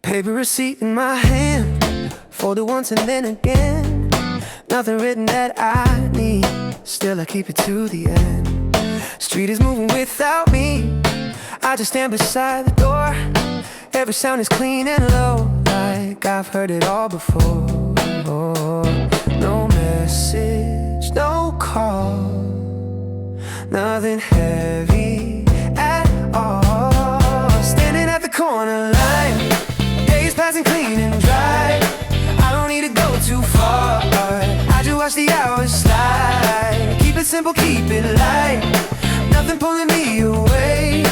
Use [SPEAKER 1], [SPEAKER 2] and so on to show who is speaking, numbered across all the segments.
[SPEAKER 1] Paper receipt in my hand, fold it once and then again. Nothing written that I need, still I keep it to the end. Street is moving without me, I just stand beside the door. Every sound is clean and low, like I've heard it all before. No message, no call, nothing heavy at all. Standing at the corner line, days passing clean and dry. I don't need to go too far, I just watch the hours slide. Keep it simple, keep it light, nothing pulling me away.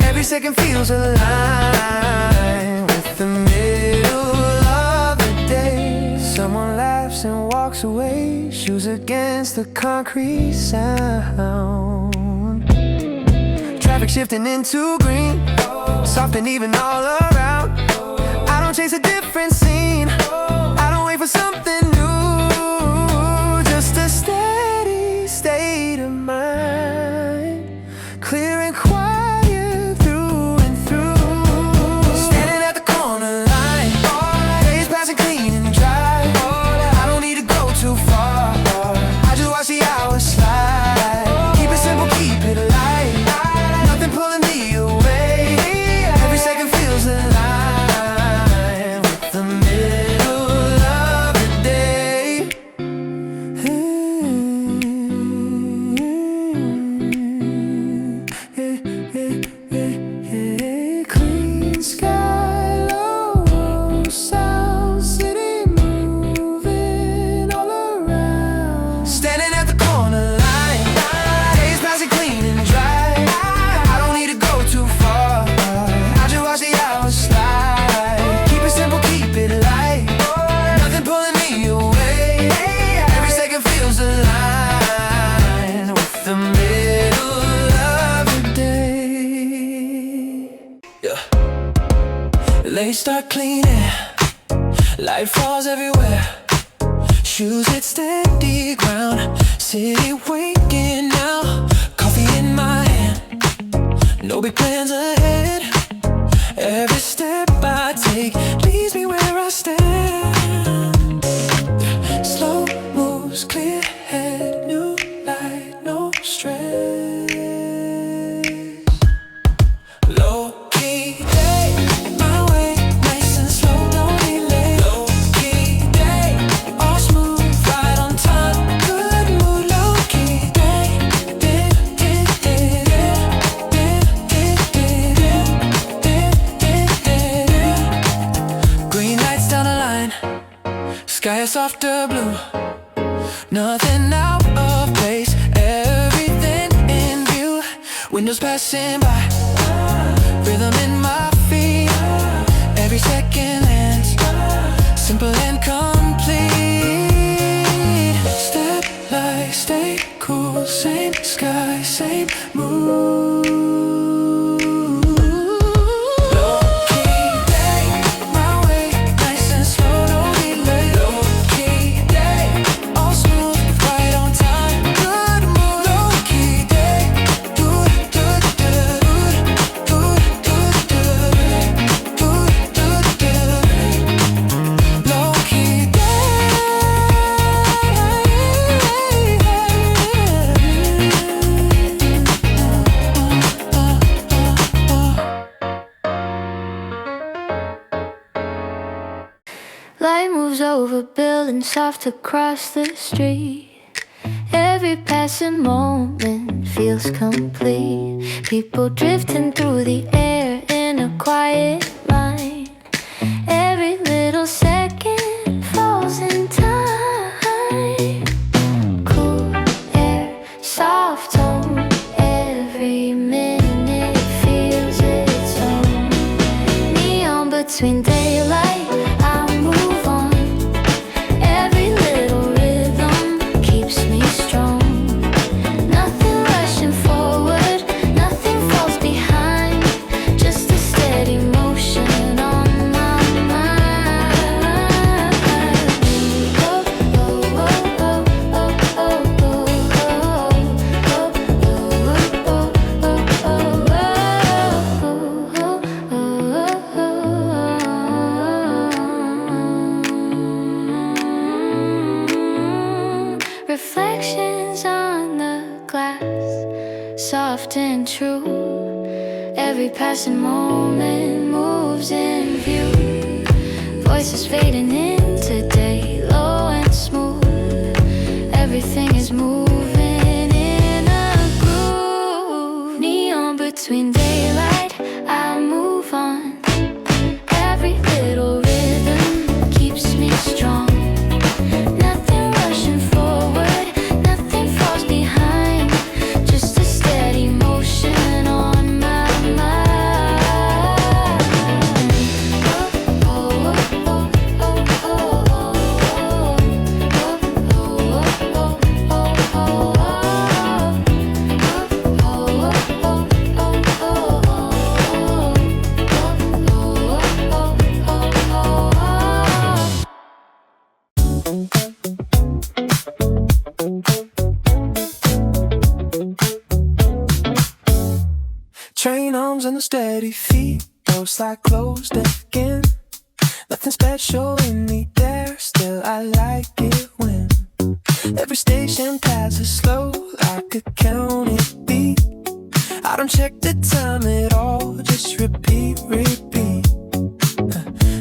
[SPEAKER 1] Every second feels aligned with the middle of the day. Someone laughs and walks away, shoes against the concrete sound. Traffic shifting into green, soft and even all around. I don't chase a different scene, I don't wait for something new. Just a steady state of mind, clear and quiet through and through. Standing at the corner line, days passing clean and dry. I don't need to go too far, I just watch the hours slide. Keep it simple, keep it light, nothing pulling me away. Every second feels alive with the middle of the day. Clean sky, low sound, city moving all around. Standing at the corner line, days passing clean and dry. I don't need to go too far, I just watch the hours slide. Keep it simple, keep it light, nothing pulling me away. Every second feels aligned with the middle of the day. Yeah. They start cleaning, light falls everywhere. Shoes hit steady ground, city waking now. Coffee in my hand, no big plans ahead. Every step I take leads me where I stand. Slow moves, clear head, new light, no stress. Low-key day, my way, nice and slow, no delay. Low-key day, all smooth, right on time, good mood. Low-key day, green lights down the line, sky is softer blue, nothing out of place, everything in view. Windows passing by, rhythm in my feet, every second lands, simple and complete. Step light, stay cool, same sky, same mood. Low-key day, my way, nice and slow, no delay. Low-key day, all smooth, right on time, good mood. Low-key day, do do do do do do do do do. Low-key
[SPEAKER 2] Light moves over buildings soft across the street. Every passing moment feels complete. People drifting through the air in a quiet line. Every little second falls in time. Cool air, soft tone. Every minute feels its own. Neon between daylight, I move on. Every little rhythm keeps me strong. Nothing rushing forward, nothing falls behind. Just a steady motion on my mind. Oh, oh, oh, oh, oh, oh, oh, oh, oh, oh, oh, oh, oh. Every passing moment moves in view. Voices fading into day, low and smooth. Everything is moving in a groove. Neon between daylight, I move on. Every little rhythm keeps me strong. Nothing rushing forward, nothing falls behind. Just a steady motion on my mind. Oh, oh, oh, oh, oh, oh, oh.
[SPEAKER 1] Train arms and a steady feet, those like closed again. Nothing special in the air, still I like it when every station passes slow, like a counted beat. I don't check the time at all, just repeat, repeat.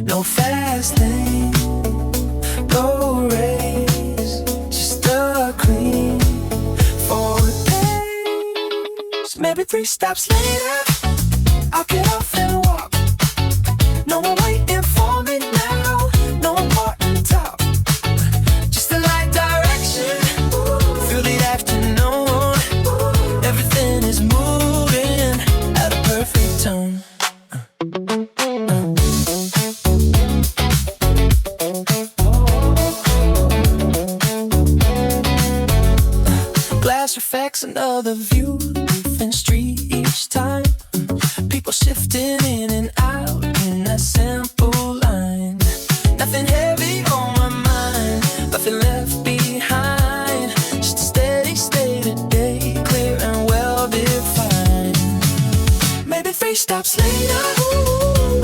[SPEAKER 1] No fast lane, no race, just a clean forward pace. Maybe 3 stops later, I'll get off and walk. No one waiting for me now, no important talk. Just the right direction, feel the afternoon. Everything is moving at a perfect tone. Glass reflects another view, moving street each time. People shifting in and out in a simple line. Nothing heavy on my mind, nothing left behind. Just a steady state of day, clear and well defined. Maybe 3 stops later,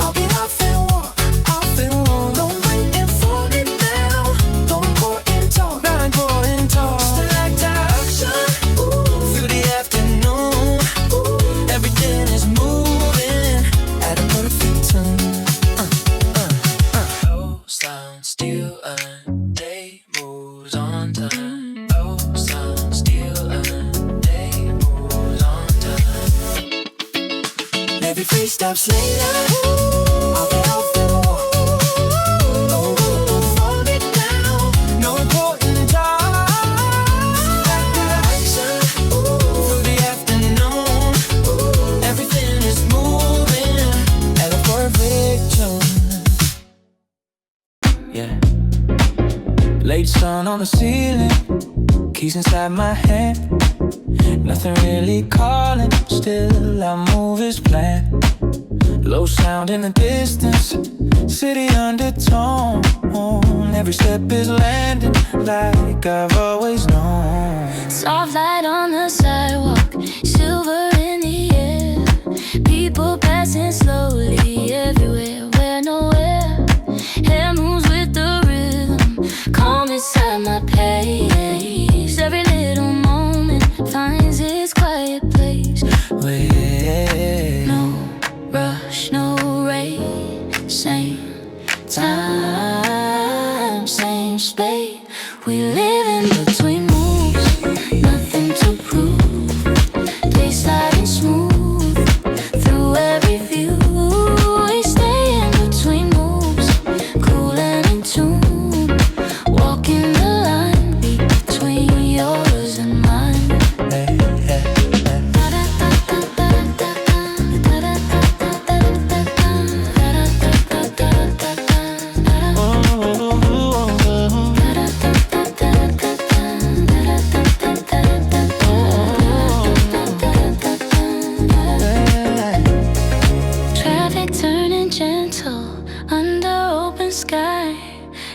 [SPEAKER 1] I'll be off and walk, off and walk. No waiting for me now, no important talk, not important talk. Just a light direction, through the afternoon. Everything is moving at a perfect tone. No sound, still a day moves on time. No sound, still a day moves on time. Maybe 3 stops later, I'll be off and walk. No waiting for me now, no important talk. That direction, through the afternoon. Everything is moving at a perfect tone. Yeah. Late sun on the ceiling, keys inside my hand. Nothing really calling, still I move as planned. Low sound in the distance, city undertone. Every step is landing like I've always known.
[SPEAKER 2] Soft light on the sidewalk, silver in the air. People passing slowly everywhere, where nowhere. Hair moves with the rhythm, calm inside my pace. Every little moment finds its quiet place.
[SPEAKER 1] Wait.
[SPEAKER 2] No rush, no race, same time, same space. We live in between moves, nothing to prove. Day sliding smooth through every view. We stay in between moves, cool and in tune. Walking the line between yours and mine. Traffic turning gentle under open sky.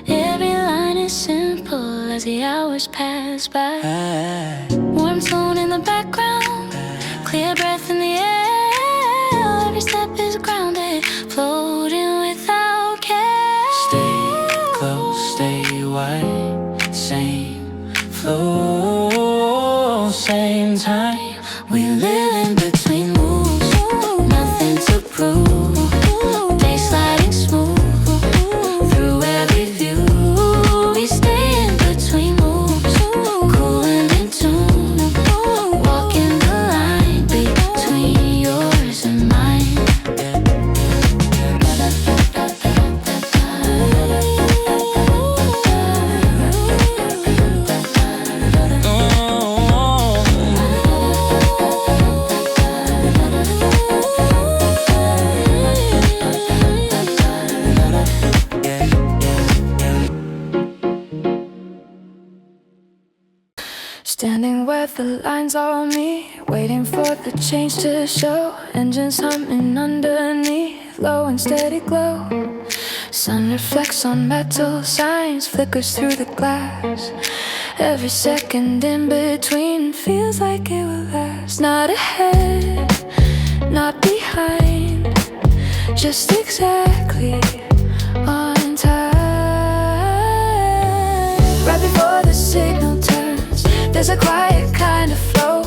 [SPEAKER 2] Every line is simple as the hours pass by. Warm tone in the background, clear breath in the air. Every step is grounded, floating without care.
[SPEAKER 1] Stay close, stay wide, same flow, same time.
[SPEAKER 2] We live in between moves, nothing with the lines on me, waiting for the change to show. Engines humming underneath, low and steady glow. Sun reflects on metal signs, flickers through the glass. Every second in between feels like it will last. Not ahead, not behind, just exactly on time. Right before the signal turns, there's a quiet kind of flow.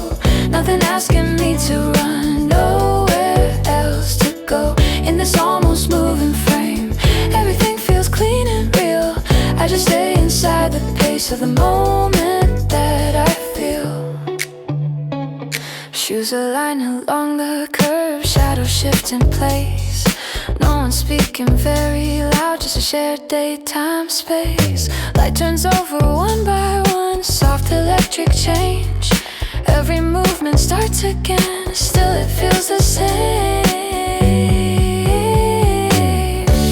[SPEAKER 2] Nothing asking me to run, nowhere else to go. In this almost moving frame, everything feels clean and real. I just stay inside the pace of the moment that I feel. Shoes align along the curve, shadows shift in place. No one speaking very loud, just a shared daytime space. Light turns over one by one, soft electric change. Every movement starts again, still it feels the same.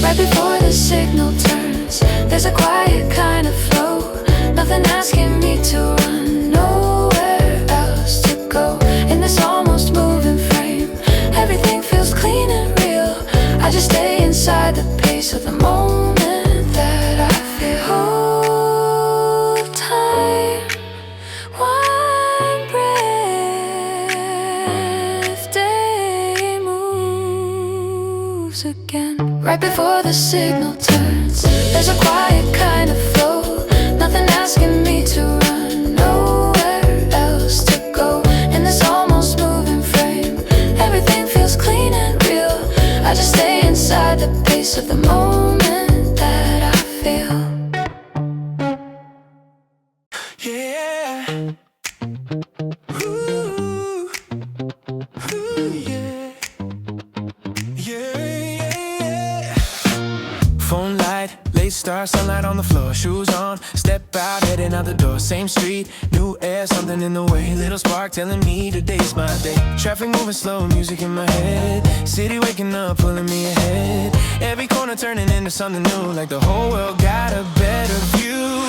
[SPEAKER 2] Right before the signal turns, there's a quiet kind of flow. Nothing asking me to run, nowhere else to go. In this almost moving frame, everything feels clean and real. I just stay inside the pace of the moment that I feel. Hold time, one breath, day moves again. Right before the signal turns, there's a quiet kind of flow. Nothing asking me to run, nowhere else to go. In this almost moving frame, everything feels clean and real. I just stay inside the pace of the moment that I feel.
[SPEAKER 1] Yeah. Ooh. Ooh, yeah. Yeah. Phone light, late star, sunlight on the floor. Shoes on, step out, heading out the door. Same street, new air, something in the way. Little spark telling me today's my day. Traffic moving slow, music in my head. City waking up, pulling me ahead. Every corner turning into something new, like the whole world got a better view.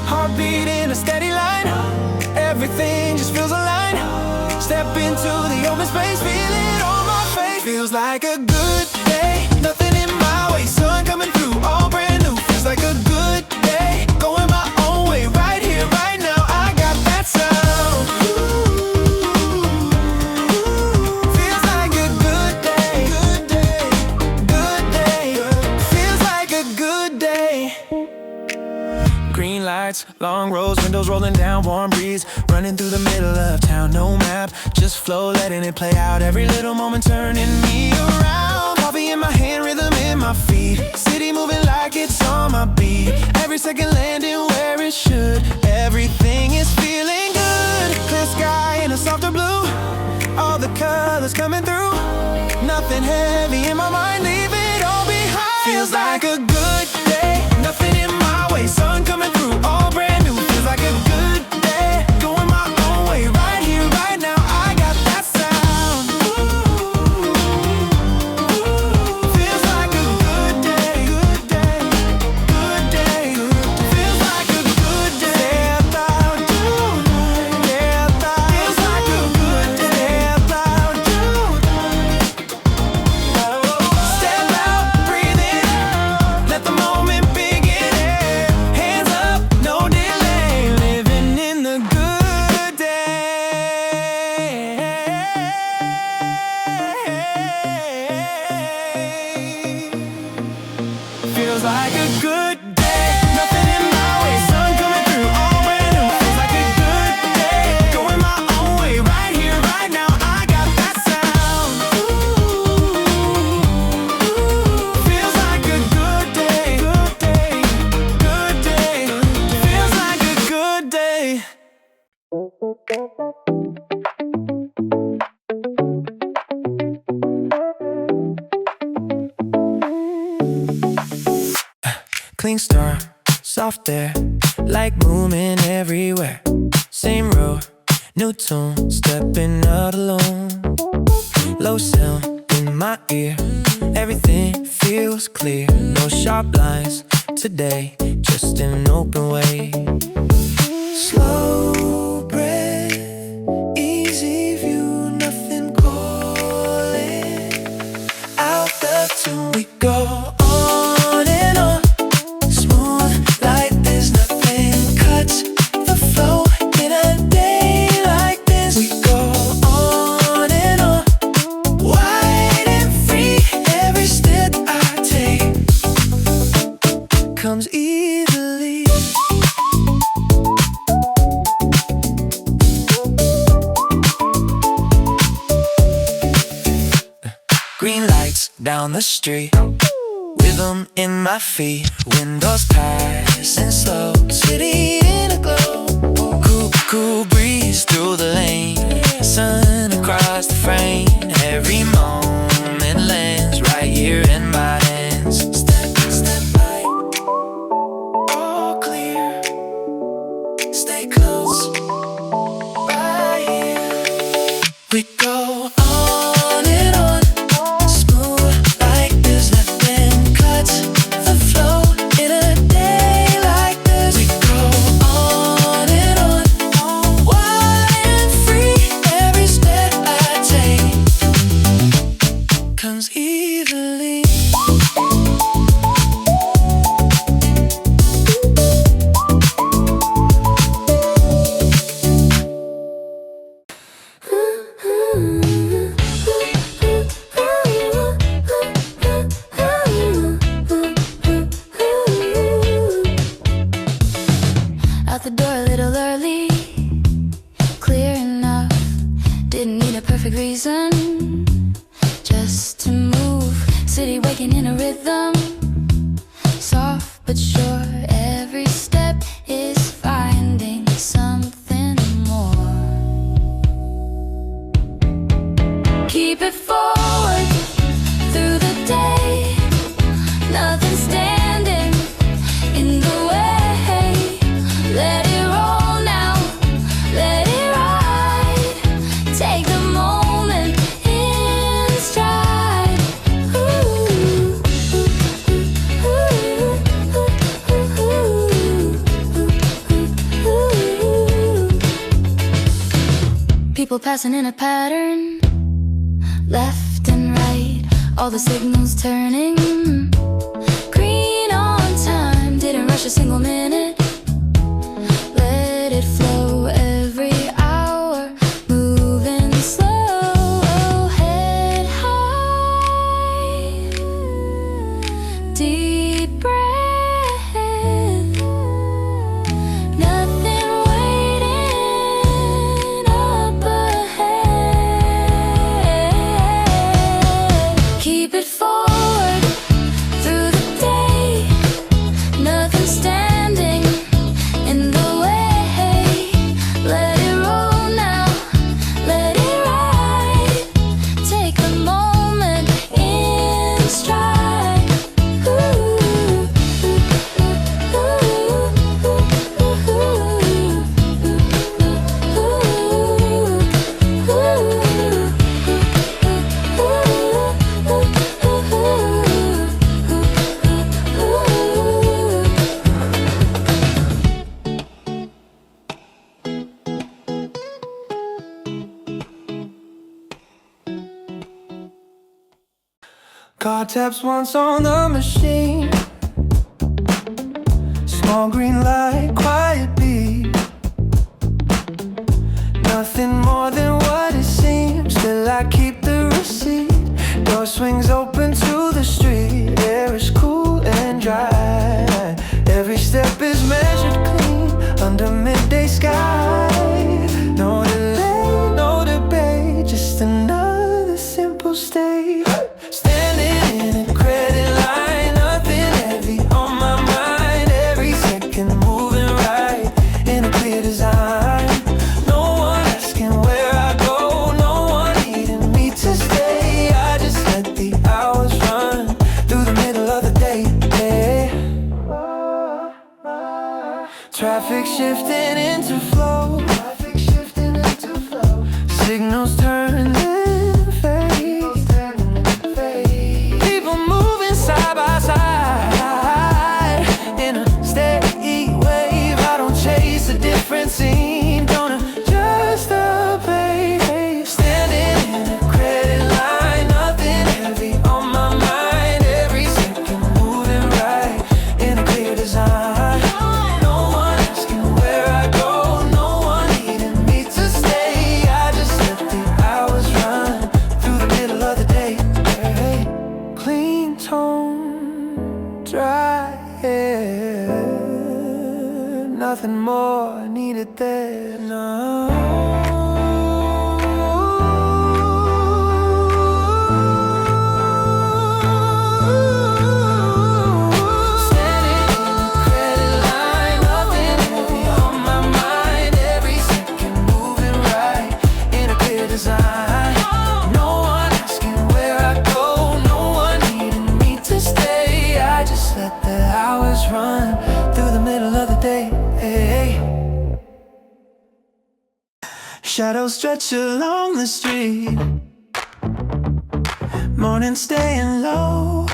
[SPEAKER 1] Heartbeat in a steady line, everything just feels aligned. Step into the open space, feel it on my face. Feels like a good day, nothing in my way. Sun coming through, all brand new. Feels like a good day, going my own way. Right here, right now, I got that sound. Feels like a good day, good day, good day. Feels like a good day. Green lights, long roads, windows rolling down, warm breeze running through the middle of town. No map, just flow, letting it play out. Every little moment turning me around. Coffee in my hand, rhythm in my feet. City moving like it's on my beat. Every second landing where it should. Everything is feeling good. Clear sky in a softer blue. All the colors coming through. Nothing heavy in my mind, leave it all behind. Feels like a good day, nothing in my way. Sun coming through, all brand new. Feels like a good day, going my own way. Right here, right now, I got that sound. Feels like a good day, good day, good day. Feels like a good day. Step out tonight, step out. Feels like a good day. Step out tonight. Step out, breathe in, let the moment begin. Hands up, no delay, living in the good day. Feels like a good day, nothing in my way. Sun coming through, all brand new. Feels like a good day, going my own way. Right here, right now, I got that sound. Feels like a good day, good day, good day. Feels like a good day. Clean start, soft air, like movement everywhere. Same road, new tune, stepping out alone. Low sound in my ear, everything feels clear. No sharp lines today, just an open way. Slow breath, comes easily. Green lights down the street, rhythm in my feet, windows passing slow, city in a glow. Cool, cool breeze through the lane, sun across the frame. Every moment lands right here in my hands. Step, step right, all clear. Stay close, right here. We go on and on, smooth like this. Nothing cuts the flow in a day like this. We go on and on, wild and free. Every step I take comes easily.
[SPEAKER 2] Out the door a little early, clear enough. Didn't need a perfect reason, just to move. City waking in a rhythm, soft but sure. Every step is finding something more. Keep it forward through the day, nothing standing in the way. Let it roll now, let it ride. Take the moment in stride. People passing in a pattern, left and right, all the signals turning. Green on time, didn't rush a single minute. Let it flow every hour, moving slow. Head high, deep breath. Nothing waiting up ahead. Keep it forward through the day, nothing standing in the way. Let it roll now, let it ride. Take the moment in stride.
[SPEAKER 1] Car taps once on the machine, small green light, quiet beat. Nothing more than what it seems, still I keep the receipt. Door swings open to the street, air is cool and dry. Every step is measured clean, under midday sky. No delay, no debate, just another simple state. Standing in a credit line, nothing heavy on my mind. Every second moving right in a clear design. No one asking where I go, no one needing me to stay. I just let the hours run through the middle of the day. Traffic shifting into flow, signals turn and fade. People moving side by side in a steady wave. I don't chase a different scene, don't adjust the pace. Standing in a credit line, nothing heavy on my mind. Every second moving right in a clear design. No one asking where I go, no one needing me to stay. I just let the hours run through the middle of the day. Clean tone, dry Nothing more needed there, no. Shadows stretch along the street, morning staying low.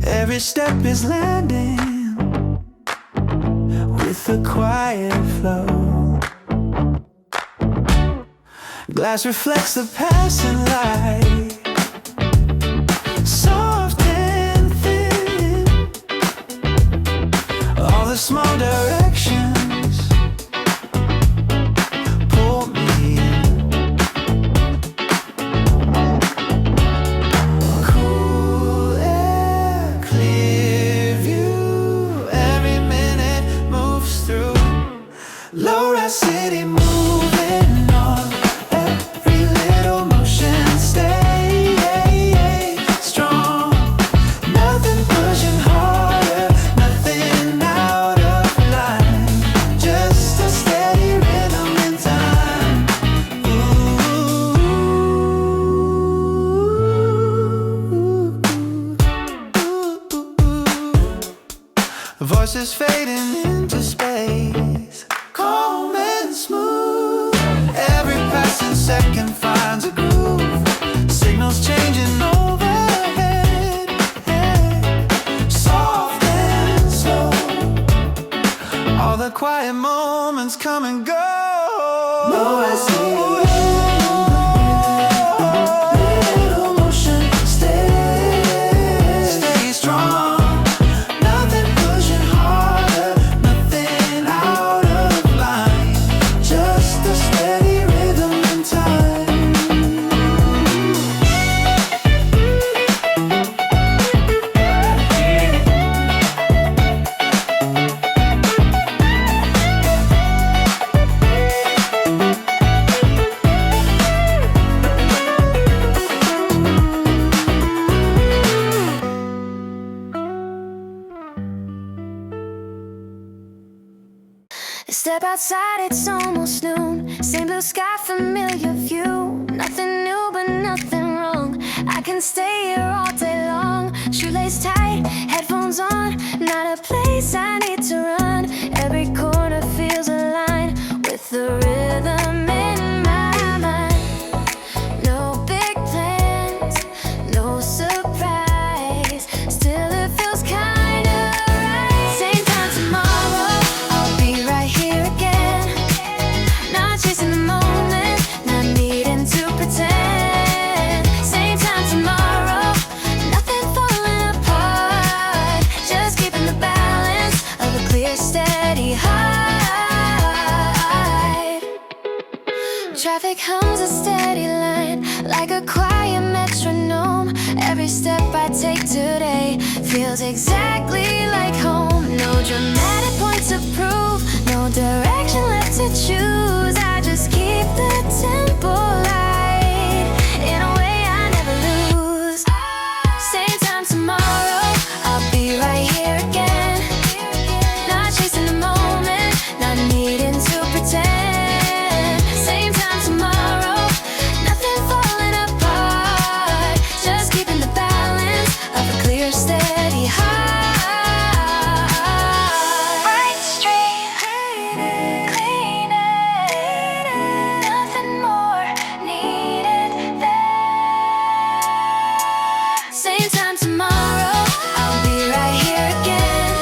[SPEAKER 1] Every step is landing with a quiet flow. Glass reflects the passing light, soft and thin. All the small directions city moving on, every little motion stay strong. Nothing pushing harder, nothing out of line, just a steady rhythm in time. Voices fading into space, calm and smooth. Every passing second finds a groove. Signals changing overhead, soft and slow. All the quiet moments come and go. No, I see little motion, stay strong.
[SPEAKER 2] Step outside, it's almost noon. Same blue sky, familiar view. Nothing new, but nothing wrong. I can stay here all day long. Shoelace tight, headphones on. Not a place I need to run. Every corner feels aligned with the rhythm in my mind. No big plans, no surprise. Still it feels kinda right. Same time tomorrow, I'll be right here again. Not chasing the moment, not needing to pretend. Same time tomorrow, nothing falling apart. Just keeping the balance of a clear, steady heart. Traffic hums a steady line, like a quiet metronome. Every step I take today feels exactly like home. No dramatic point to prove, no direction left to choose. I just keep the tempo light, in a way I never lose. Same time tomorrow, I'll be right here again. Not chasing the moment, not needing to pretend. Same time tomorrow, nothing falling apart. Just keeping the balance of a clear, steady heart. Bright street, clean it, nothing more needed there. Same time tomorrow, I'll be right here again.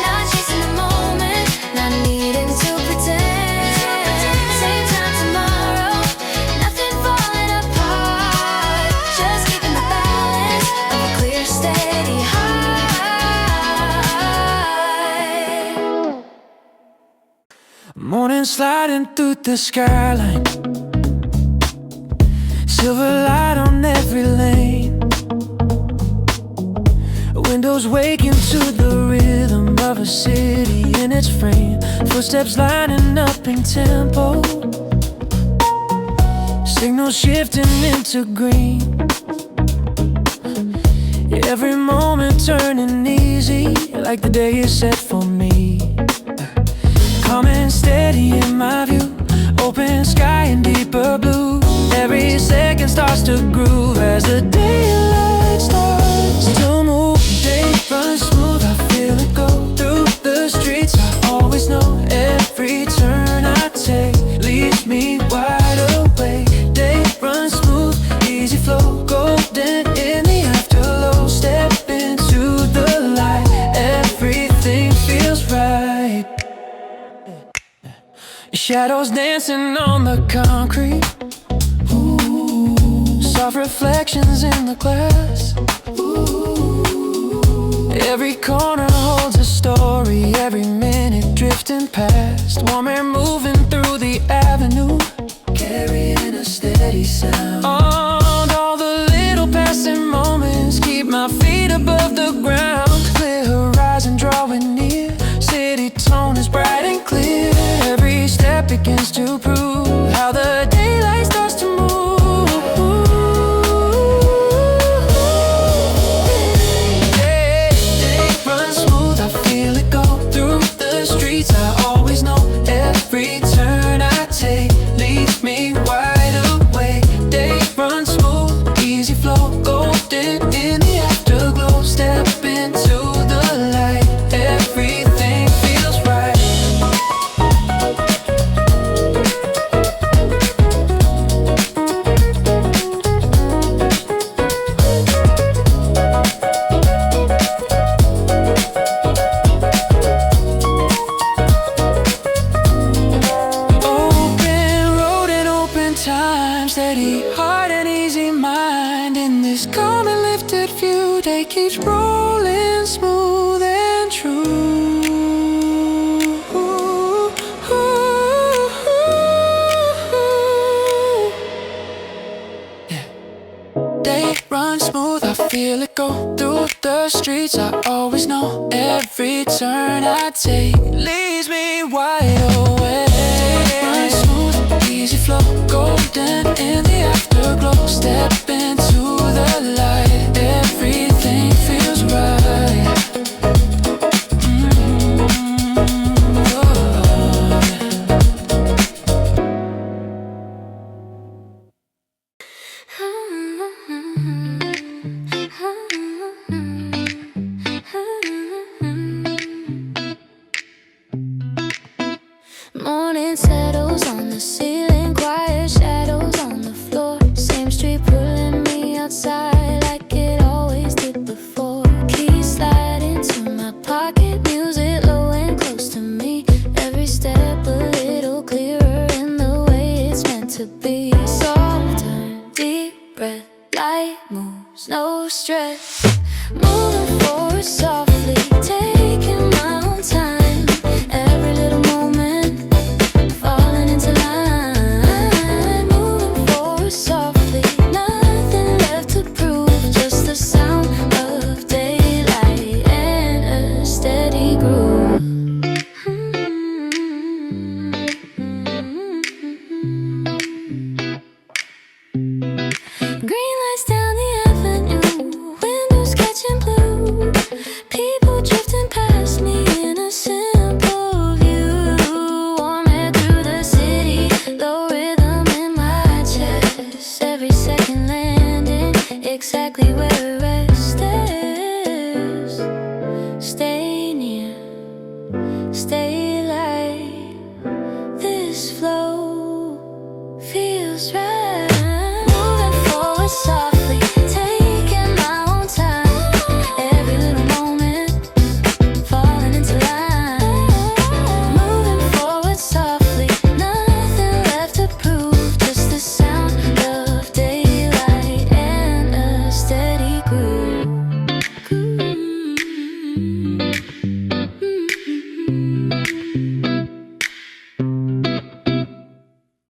[SPEAKER 2] Not chasing the moment, not needing to pretend. Same time tomorrow, nothing falling apart. Just keeping the balance of a clear, steady heart.
[SPEAKER 1] Morning sliding through the skyline, silver light on every lane. Windows waking to the rhythm of a city in its frame. Footsteps lining up in tempo. Signals shifting into green. Every moment turning easy, like the day is set for me. Calm and steady in my view, open sky and deeper blue. Every second starts to groove as the daylight starts to move. Day runs smooth, I feel it go through the streets. I always know every turn I take leaves me wide awake. Day runs smooth, easy flow, golden in the afterglow. Step into the light, everything feels right. Shadows dancing on the concrete. Ooh, soft reflections in the glass. Ooh, every corner holds a story, every minute drifting past. Warm air moving through the avenue, carrying a steady sound. On all the little passing moments, keep my feet above the ground. Clear horizon drawing near, city tone is bright and clear. Every step begins to prove how the daylight starts to move. Day runs smooth, I feel it go through the streets. I always know every turn I take leaves me wide awake. Day runs smooth, easy flow, golden in the afterglow. Step into the light, everything feels right. Steady heart and easy mind. In this calm and lifted view, day keeps rolling smooth and true. Yeah. Day runs smooth, I feel it go through the streets. I always know every turn I take leaves me wide awake. Day runs smooth, easy flow, golden in the afterglow. Step into the light, everything feels right.
[SPEAKER 2] Morning settles on the ceiling, quiet shadows on the floor. Same street pulling me outside like it always did before. Keys slide into my pocket, music low and close to me. Every step a little clearer in the way it's meant to be. Soft turn, deep breath, light moves, no stress. Moving forward softly, taking my own time. Every little moment falling into line, moving forward softly, nothing left to prove, just the sound of daylight and a steady groove. Green lights down the avenue, windows catching blue.